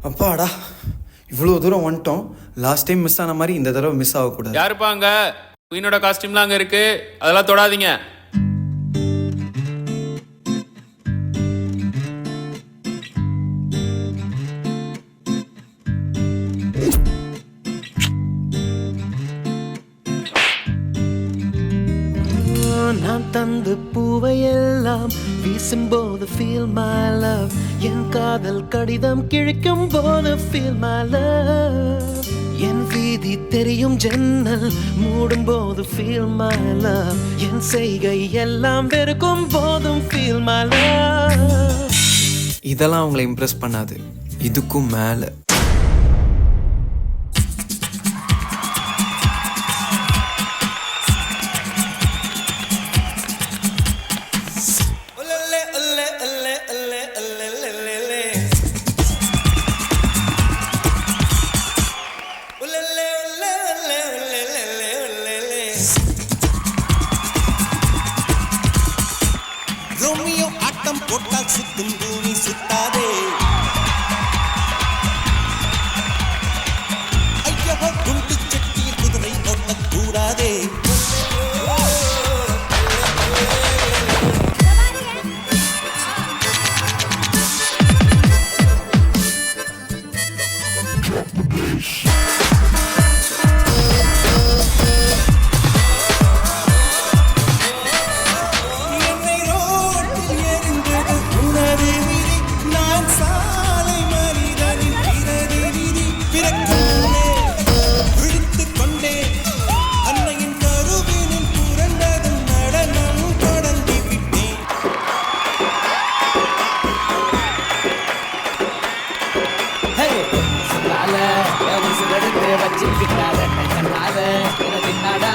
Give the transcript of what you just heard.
அப்பாடா, இவ்வளோ தூரம் வந்துட்டோம். லாஸ்ட் டைம் மிஸ் ஆன மாதிரி இந்த தடவை மிஸ் ஆகக்கூடாது. யாருப்பா அங்க? குயினோட காஸ்டியூம்லாம் அங்க இருக்கு, அதெல்லாம் தொடாதீங்க. நான் தந்து பூவையெல்லாம் வீசும்போது ஃபீல் மை லவ், என் காதல் கடிதம் கிழிக்கும் போது ஃபீல் மை லவ், என் வீதி தெரியும் ஜன்னல் மூடும் போது ஃபீல் மை லவ், என் செய்கை எல்லாம் வெறுக்கும் போதும் ஃபீல் மை லவ். இதெல்லாம் அவங்கள இம்ப்ரெஸ் பண்ணாது, இதுக்கும் மேலே. ரோமியோ ஆட்டம் போட்டால் சுத்தும் பூமி சுத்தாதே, ஐயோ குண்டு சட்டி குதிரை ஓட்டக்கூடாதே. வச்சுக்கிட்டாத கண்ணாத தின்னாடா